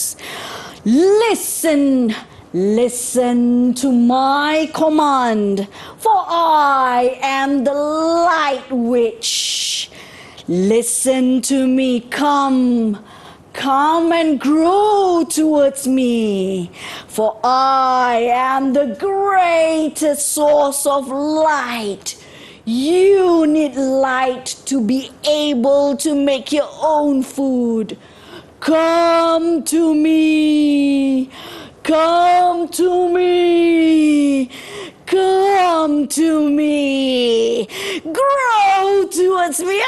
ears. Listen, listen to my command, for I am the light witch. Listen to me, come and grow towards me, for I am the greatest source of light. You need light to be able to make your own food. Come to me, come to me, come to me, grow towards me.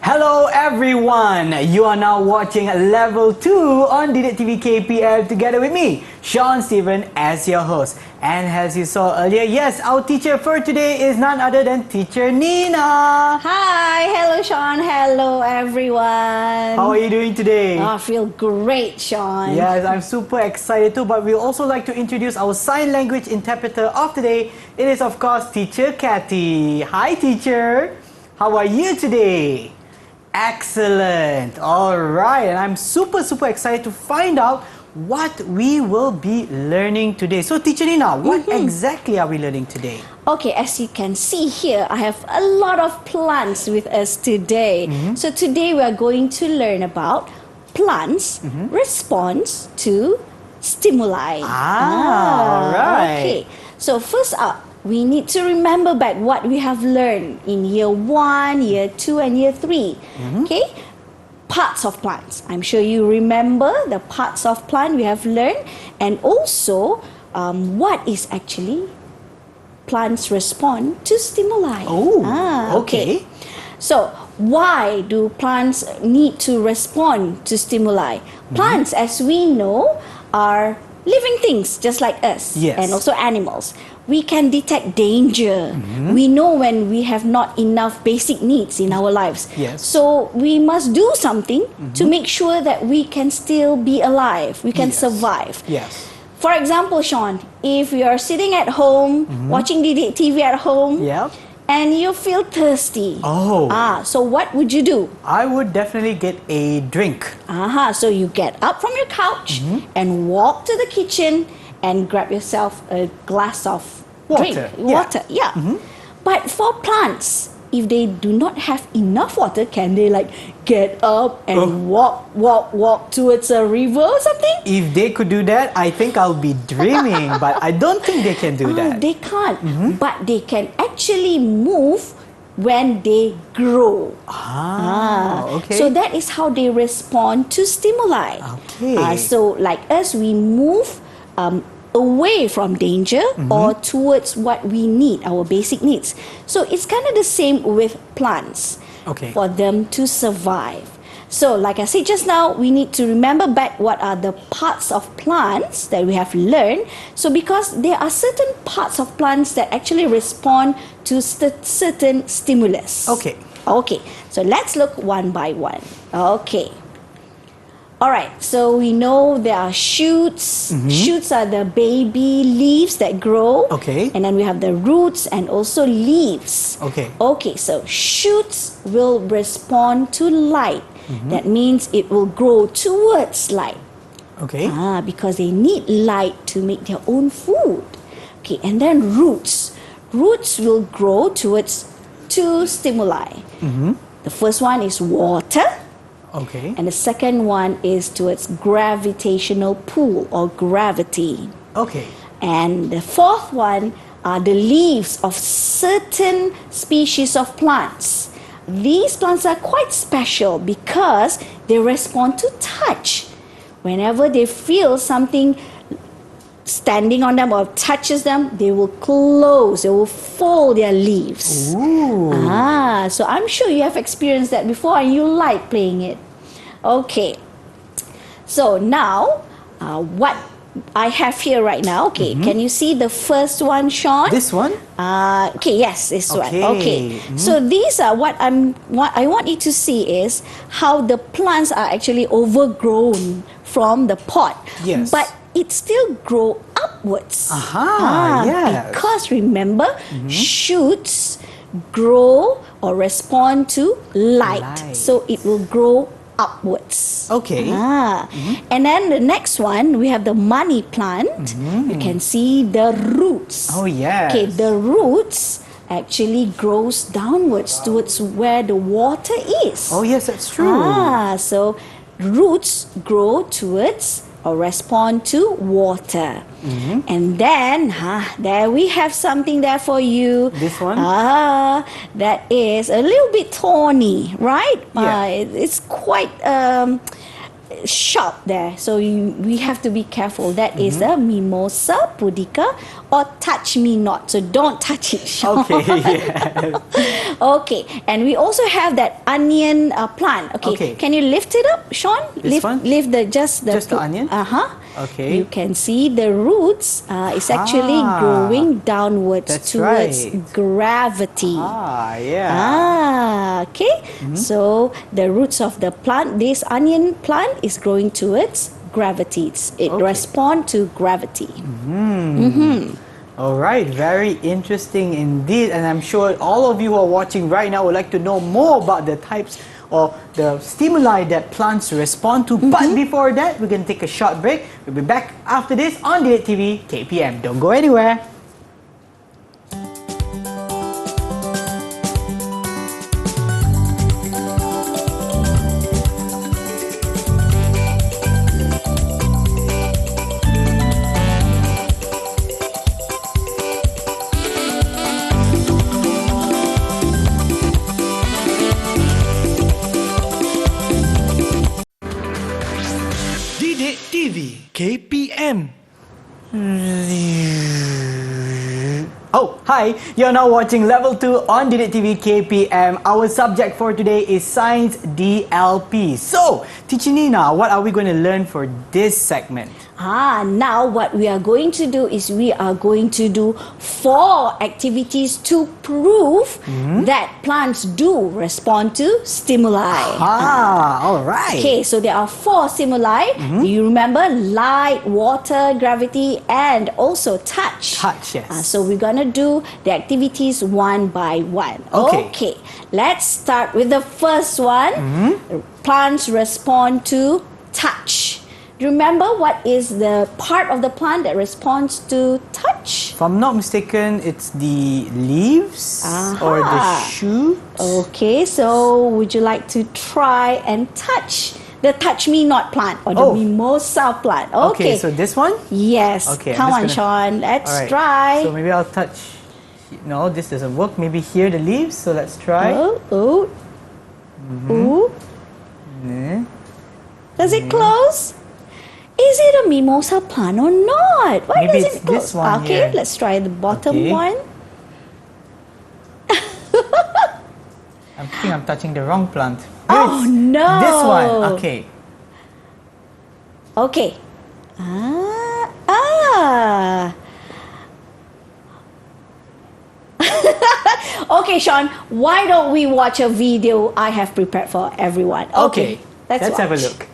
Hello everyone! You are now watching Level 2 on Didik TV KPL together with me, Sean Stephen, as your host. And as you saw earlier, yes, our teacher for today is none other than Teacher Nina. Hi, hello Sean, hello everyone. How are you doing today? I feel great, Sean. Yes, I'm super excited too, but we also like to introduce our sign language interpreter of today. It is of course Teacher Kathy. Hi teacher, how are you today? Excellent. All right, and I'm super excited to find out what we will be learning today. So Teacher Nina, what exactly are we learning today? Okay, as you can see here, I have a lot of plants with us today. So today we are going to learn about plants' response to stimuli. All right. Okay, so first up, we need to remember back what we have learned in year 1, year 2 and year 3. Okay, parts of plants. I'm sure you remember the parts of plant we have learned, and also what is actually plants respond to stimuli. Okay. So why do plants need to respond to stimuli? Plants, as we know, are living things just like us, and also animals. We can detect danger. We know when we have not enough basic needs in our lives. So we must do something to make sure that we can still be alive, we can survive. For example, Sean, if you are sitting at home, watching TV at home, and you feel thirsty. So what would you do? I would definitely get a drink. So you get up from your couch and walk to the kitchen and grab yourself a glass of water. But for plants, if they do not have enough water, can they like get up and walk towards a river or something? If they could do that, I think I'll be dreaming. But I don't think they can do that. They can't. But they can actually move when they grow. Okay. So that is how they respond to stimuli. So like us, we move away from danger or towards what we need, our basic needs. So it's kind of the same with plants for them to survive. So like I said just now, we need to remember back what are the parts of plants that we have learned. So because there are certain parts of plants that actually respond to certain stimulus. Okay, so let's look one by one. Alright, so we know there are shoots. Shoots are the baby leaves that grow. And then we have the roots and also leaves. Okay, so shoots will respond to light. That means it will grow towards light. Because they need light to make their own food. And then roots. Roots will grow towards two stimuli. The first one is water. And the second one is towards gravitational pull or gravity. And the fourth one are the leaves of certain species of plants. These plants are quite special because they respond to touch. Whenever they feel something standing on them or touches them, they will close, they will fold their leaves. So I'm sure you have experienced that before and you like playing it. Okay. So now, what I have here right now. Okay, can you see the first one, Sean? This one? Okay, yes, this one. Okay. So these are what I want you to see is how the plants are actually overgrown from the pot. Yes. But it still grow upwards. Yes. Because remember, shoots grow or respond to light. So it will grow upwards. Okay. And then the next one, we have the money plant. You can see the roots. Oh, yes. Okay, the roots actually grows downwards towards where the water is. Oh, yes, that's true. So roots grow towards or respond to water. And then, there we have something there for you. This one? That is a little bit thorny, right? Yeah. It's quite sharp there. So we have to be careful. That is a mimosa pudica or touch me not. So don't touch it, Sean. Okay, yes. Okay, and we also have that onion plant. Okay, can you lift it up, Sean? This one? Lift just the onion? Okay. You can see the roots is actually growing downwards towards gravity. Okay. So the roots of the plant, this onion plant is growing towards gravity. It responds to gravity. All right, very interesting indeed, and I'm sure all of you who are watching right now would like to know more about the types or the stimuli that plants respond to. But before that, we're going to take a short break. We'll be back after this on Didik TV KPM. Don't go anywhere. Didik TV KPM. Oh, hi! You're now watching Level 2 on Didik TV KPM. Our subject for today is Science DLP. So, Teacher Nina, what are we going to learn for this segment? Now what we are going to do is we are going to do 4 activities to prove that plants do respond to stimuli. Alright. Okay, so there are 4 stimuli. You remember light, water, gravity, and also touch. Touch, yes. So we're gonna do the activities one by one. Okay. Let's start with the first one. Plants respond to touch. Remember what is the part of the plant that responds to touch? If I'm not mistaken, it's the leaves or the shoot. Okay, so would you like to try and touch the touch me not plant or the mimosa plant? Okay, so this one? Yes. Okay, Come on, Sean. Let's try. So maybe I'll touch. No, this doesn't work. Maybe here the leaves. So let's try. Ooh. Does it close? Is it a mimosa plant or not? Why Maybe does it it's this close? one Okay, here. let's try the bottom one. I think I'm touching the wrong plant. Oh, no. This one. Okay. Okay. Okay, Sean, why don't we watch a video I have prepared for everyone? Okay. Let's have a watch. look.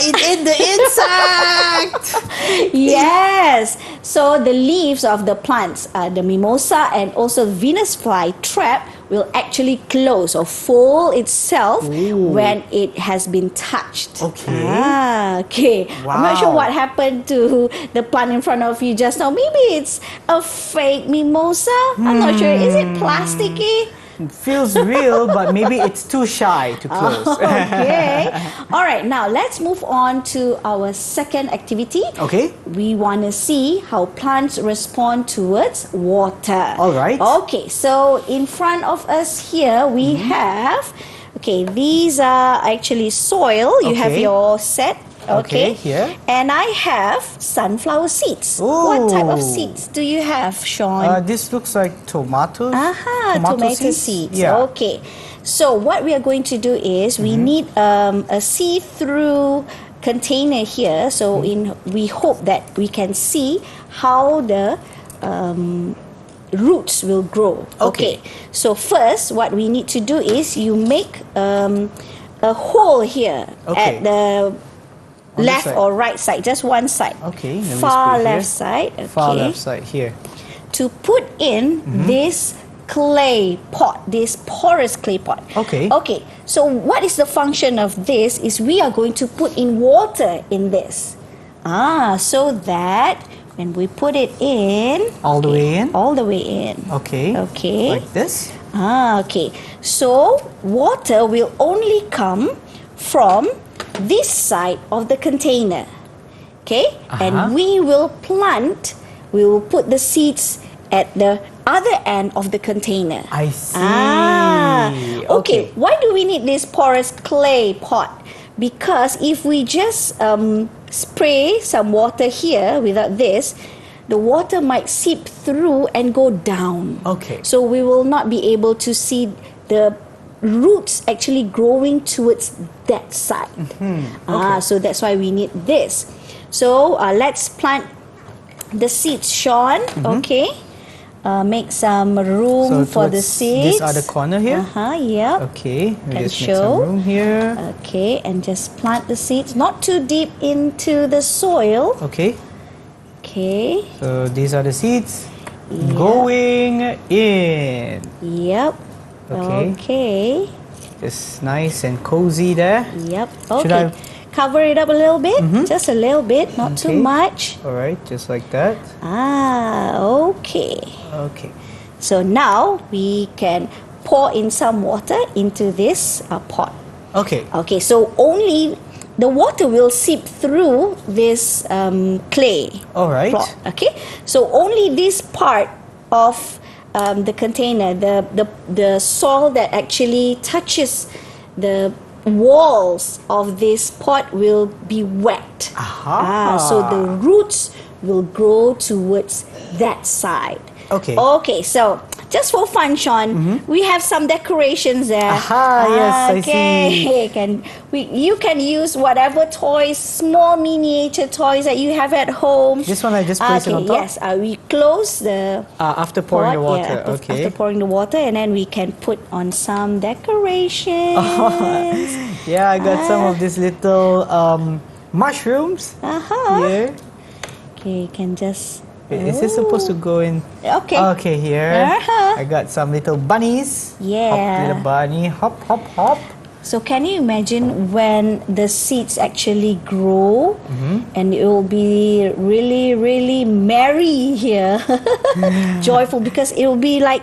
It ate the insect! Yes. So the leaves of the plants, the mimosa and also Venus flytrap will actually close or fold itself when it has been touched. Okay. I'm not sure what happened to the plant in front of you just now. Maybe it's a fake mimosa. I'm not sure. Is it plasticky? feels real, but maybe it's too shy to close. Okay. All right, now let's move on to our second activity. Okay. We want to see how plants respond towards water. All right. Okay, so in front of us here we have, okay, these are actually soil. You have Okay. your set. Okay, here. And I have sunflower seeds. Ooh. What type of seeds do you have, Sean? This looks like tomatoes. Tomato seeds. Yeah. Okay. So what we are going to do is we need a see-through container here. So we hope that we can see how the roots will grow. Okay. So first, what we need to do is you make a hole here Okay. at the On this left side. or right side, just one side. Okay, let me Far just put it left here. side. Okay. Far left side here. To put in this clay pot, this porous clay pot. Okay. Okay. So what is the function of this? Is we are going to put in water in this. So that when we put it in, All the way in. all the way in. Okay. Okay. Like this. Okay. So water will only come from this side of the container. Okay? And we will put the seeds at the other end of the container. I see. Okay. Why do we need this porous clay pot? Because if we just spray some water here without this, the water might seep through and go down. Okay. So we will not be able to see the roots actually growing towards that side. So that's why we need this. So let's plant the seeds, Sean. Okay. Make some room for the seeds. This other corner here. Yeah. Okay. Can Just make show. some room here. Okay, and just plant the seeds, not too deep into the soil. Okay. Okay. So these are the seeds Yeah. going in. Yep. Okay. Okay. Just nice and cozy there. Yep. Should Okay. Cover it up a little bit, just a little bit, not too Okay. much. All right, just like that. Okay. Okay. So now we can pour in some water into this pot. Okay. Okay, so only the water will seep through this clay. All right. Plot, okay, so only this part of the container, the soil that actually touches the walls of this pot will be wet. So the roots will grow towards that side. Okay. Okay, so just for fun, Sean, we have some decorations there. Yes, I see. You can use whatever toys, small miniature toys that you have at home. This one I just place it on top? Yes, we close the After pouring the pot, water. Okay. After pouring the water, and then we can put on some decorations. Yeah, I got some of these little mushrooms here. Okay, you can just. Wait, is this supposed to go in? Okay. Okay, here. Uh-huh. I got some little bunnies. Yeah. Hop, little bunny. Hop, hop, hop. So can you imagine when the seeds actually grow and it will be really, really merry here, joyful, because it will be like,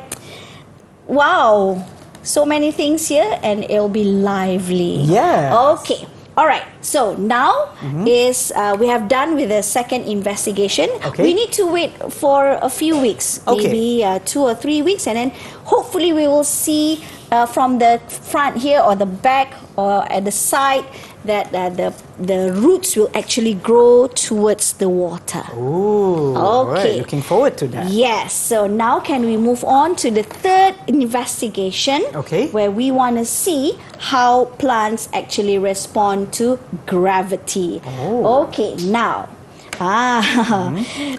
wow, so many things here and it will be lively. Yes. Okay. All right. So now we have done with the second investigation. Okay. We need to wait for a few weeks, Okay. maybe 2 or 3 weeks, and then hopefully we will see from the front here or the back or at the side that the roots will actually grow towards the water. Ooh. All right. Okay. Looking forward to that. Yes. So now can we move on to the third investigation? Okay. Where we want to see how plants actually respond to gravity. Oh. Okay. Now.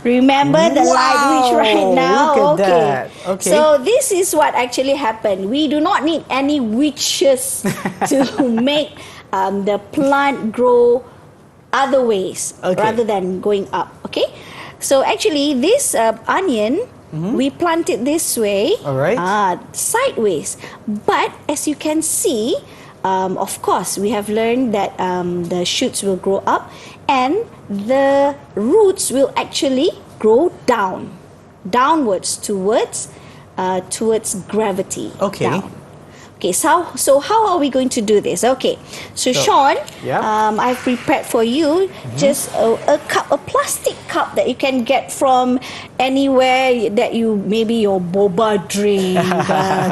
Remember the light which right now? Look at that. Okay. So this is what actually happened. We do not need any witches to make the plant grow other ways rather than going up. Okay. So actually this onion, we plant it this way, All right. sideways. But as you can see, of course, we have learned that the shoots will grow up and the roots will actually grow downwards towards towards gravity. Okay. Down. Okay, so how are we going to do this? Okay, so Sean, I've prepared for you just a cup, a plastic cup that you can get from anywhere that you, maybe your boba drink.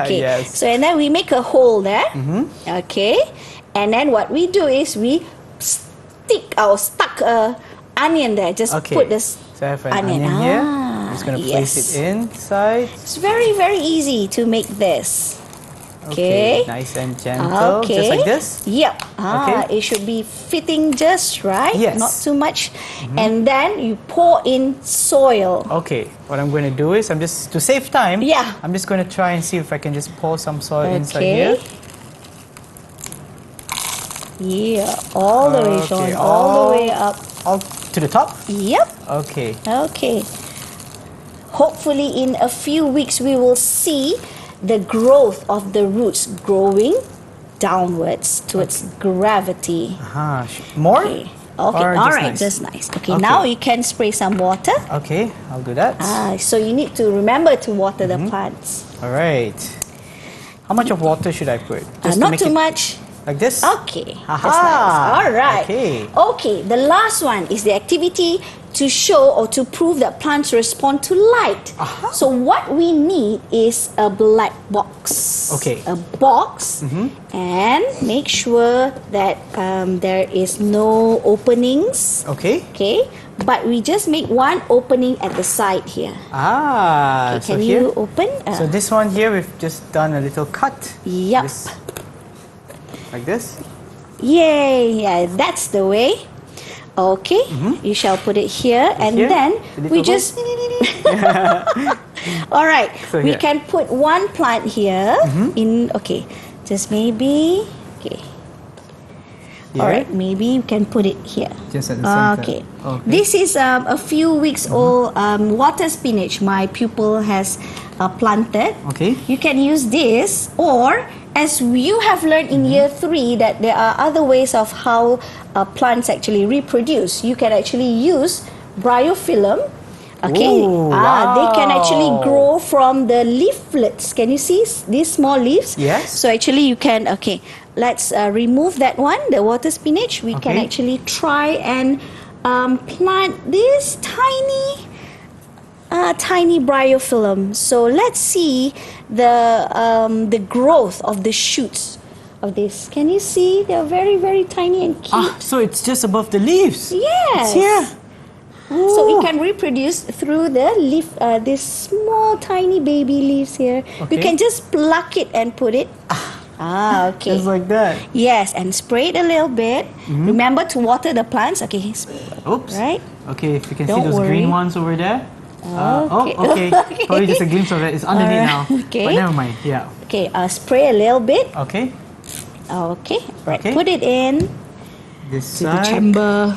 Okay, Yes. so and then we make a hole there. Okay, and then what we do is we stuck a onion there. Just put this so I have an onion here. I'm just going to place it inside. It's very, very easy to make this. Okay. Nice and gentle, just like this? Yep. It should be fitting just right. Yes. Not too much. And then you pour in soil. Okay, what I'm going to do is, I'm just, to save time, Yeah. I'm just going to try and see if I can just pour some soil inside here. Yeah, all the way, Sean, all the way up. All to the top? Yep. Okay. Okay. Hopefully in a few weeks we will see the growth of the roots growing downwards towards gravity. More? Okay. Alright, just nice. Okay, now you can spray some water. Okay, I'll do that. So you need to remember to water the plants. Alright. How much of water should I put? Not too much. Like this? Okay, that's nice. Alright. Okay, the last one is the activity to show or to prove that plants respond to light. So what we need is a black box. Okay. A box, and make sure that there is no openings. Okay. Okay. But we just make one opening at the side here. Okay, can you open? So this one here, we've just done a little cut. Yep. Like this? Yay! Yeah, that's the way. Okay, you shall put it here, and then we just. All right, so we can put one plant here in. Okay, just maybe. Okay. All right, maybe you can put it here. Just at the center. Okay. This is a few weeks old water spinach my pupil has planted. Okay. You can use this, or as you have learned in year 3 that there are other ways of how plants actually reproduce. You can actually use bryophyllum. Okay. Ooh, They can actually grow from the leaflets. Can you see these small leaves? Yes. So actually you can, let's remove that one, the water spinach. We can actually try and plant this tiny bryophyllum. So let's see the growth of the shoots of this. Can you see? They're very, very tiny and cute. So it's just above the leaves. Yes. It's here. So it can reproduce through the leaf, these small tiny baby leaves here. You can just pluck it and put it. Okay. Just like that. Yes, and spray it a little bit. Remember to water the plants. Okay. Oops. Right? Okay, if you can Don't see those green worry. ones over there. Okay. Probably just a glimpse of it. It's underneath now. Okay. But never mind. Yeah. Okay, spray a little bit. Okay. Okay. Right. Put it in This to the chamber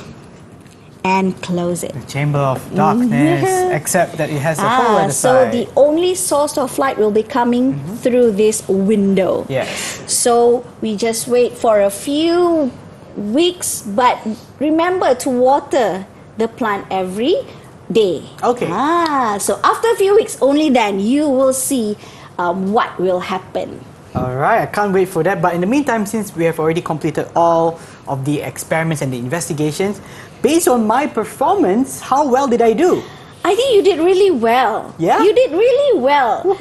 and close it. The chamber of darkness, except that it has a hole at the so side. the only source of light will be coming through this window. Yes. So we just wait for a few weeks, but remember to water the plant every day. Okay. So after a few weeks, only then you will see what will happen. Alright, I can't wait for that. But in the meantime, since we have already completed all of the experiments and the investigations, based on my performance, how well did I do? I think you did really well. Yeah? You did really well.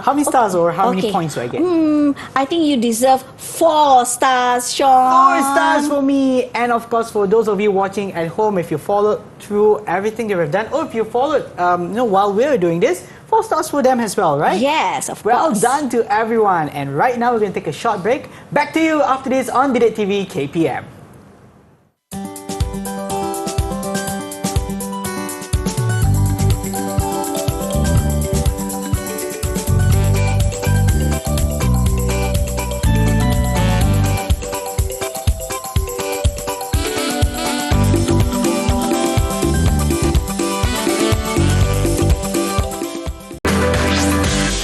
How many stars or how many points do I get? I think you deserve 4 stars, Sean. 4 stars for me. And of course, for those of you watching at home, if you followed through everything that we've done, or if you followed while we're doing this, 4 stars for them as well, right? Yes, of course. Well done to everyone. And right now, we're going to take a short break. Back to you after this on Didik TV KPM.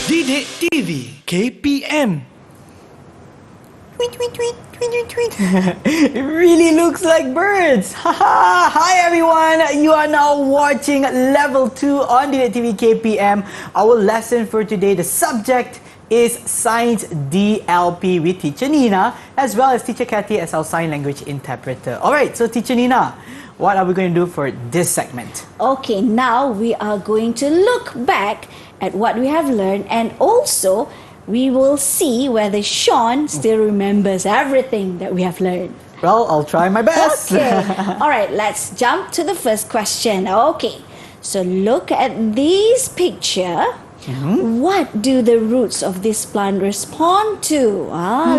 Didik TV KPM. It really looks like birds. Hi everyone, you are now watching Level 2 on Didik TV KPM. Our lesson for today, the subject is Science DLP with Teacher Nina as well as Teacher Kathy as our sign language interpreter. Alright, so Teacher Nina, what are we going to do for this segment? Okay, now we are going to look back at what we have learned, and also we will see whether Sean still remembers everything that we have learned. Well, I'll try my best. Okay. Alright, let's jump to the first question. Okay, so look at this picture. What do the roots of this plant respond to?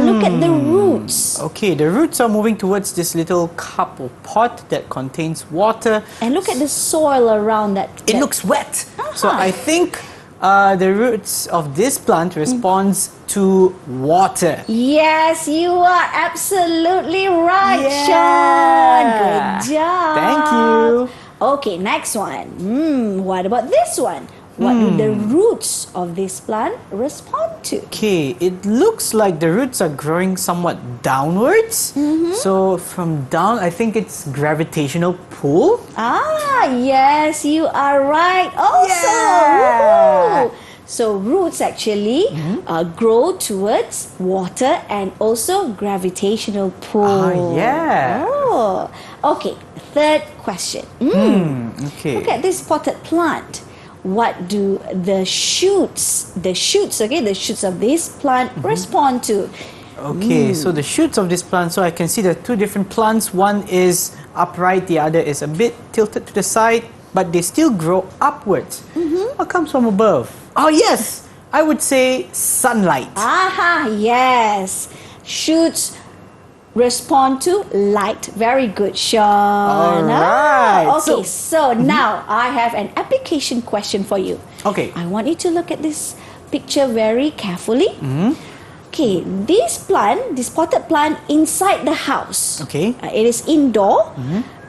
Look at the roots. Okay, the roots are moving towards this little cup or pot that contains water. And look at the soil around that. It looks wet. So I think the roots of this plant responds to water. Yes, you are absolutely right, Yeah. Sean. Good job. Thank you. Okay, next one. What about this one? What do the roots of this plant respond to? Okay, it looks like the roots are growing somewhat downwards. So from down, I think it's gravitational pull. Yes, you are right also. Yeah. Woo! So roots actually grow towards water and also gravitational pull. Yeah. Oh, okay. Third question. Okay. Look at this potted plant. What do the shoots of this plant respond to? Okay, so the shoots of this plant, so I can see the two different plants. One is upright, the other is a bit tilted to the side, but they still grow upwards. What comes from above? Oh yes, I would say sunlight. Yes. Shoots respond to light. Very good, Sean. Alright. Okay, so now I have an application question for you. Okay. I want you to look at this picture very carefully. Okay, this potted plant inside the house. Okay. It is indoor,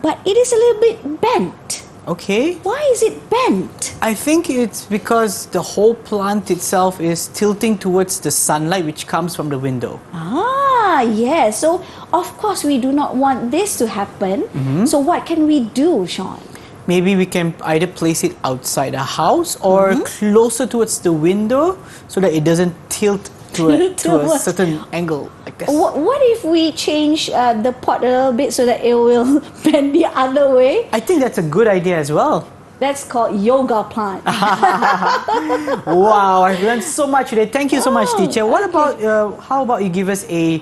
but it is a little bit bent. Okay. Why is it bent? I think it's because the whole plant itself is tilting towards the sunlight which comes from the window. Yes. So, of course, we do not want this to happen. So, what can we do, Sean? Maybe we can either place it outside the house or closer towards the window so that it doesn't tilt to a certain angle like this. What if we change the pot a little bit so that it will bend the other way? I think that's a good idea as well. That's called yoga plant. Wow, I've learned so much today. Thank you so much, teacher. What about, how about you give us a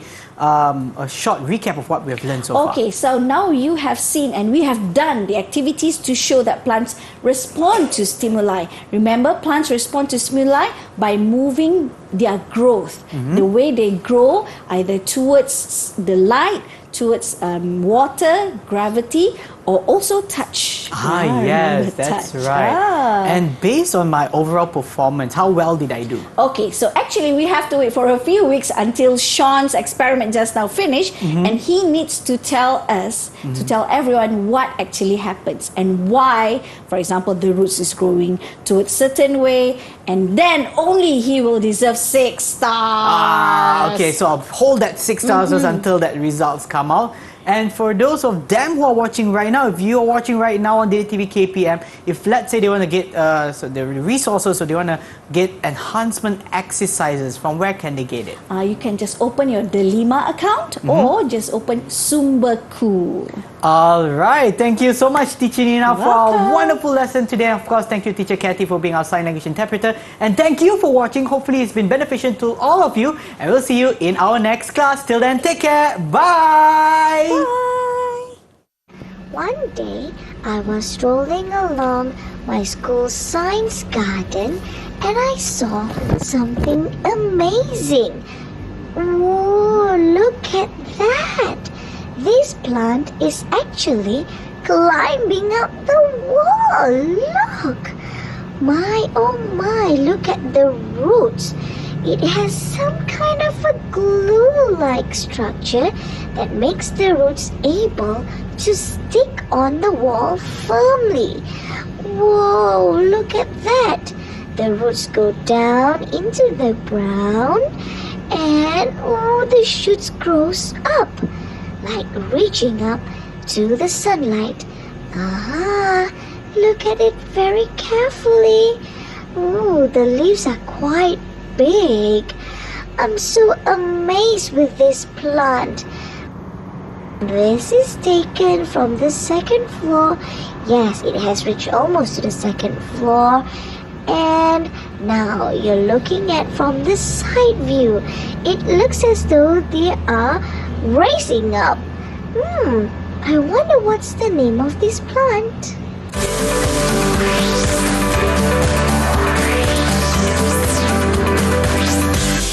short recap of what we have learned so far? Okay, so now you have seen and we have done the activities to show that plants respond to stimuli. Remember, plants respond to stimuli by moving their growth. The way they grow, either towards the light, towards water, gravity, or also touch. Yes, that's right. And based on my overall performance, how well did I do? Okay, so actually we have to wait for a few weeks until Sean's experiment just now finished, and he needs to tell us, to tell everyone what actually happens and why, for example, the roots is growing to a certain way, and then only he will deserve 6 stars. Okay, so I'll hold that 6 stars until that results come out. And for those of them who are watching right now, if you are watching right now on Didik TV KPM, if let's say they want to get the resources, so they want to get enhancement exercises, from where can they get it? You can just open your Delima account or just open Sumberku. Alright, thank you so much, Teacher Nina, for our Welcome. wonderful lesson today. Of course, thank you, Teacher Kathy, for being our sign language interpreter. And thank you for watching. Hopefully, it's been beneficial to all of you. And we'll see you in our next class. Till then, take care. Bye! Bye! One day, I was strolling along my school's science garden and I saw something amazing. Whoa, look at that! This plant is actually climbing up the wall. Look! My, oh my, look at the roots. It has some kind of a glue-like structure that makes the roots able to stick on the wall firmly. Whoa, look at that. The roots go down into the ground And the shoots grows up, like reaching up to the sunlight. Look at it very carefully. The leaves are quite big. I'm so amazed with this plant. This is taken from the second floor. Yes, it has reached almost to the second floor. And now you're looking at from the side view. It looks as though they are raising up. I wonder what's the name of this plant.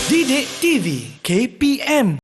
Didik TV KPM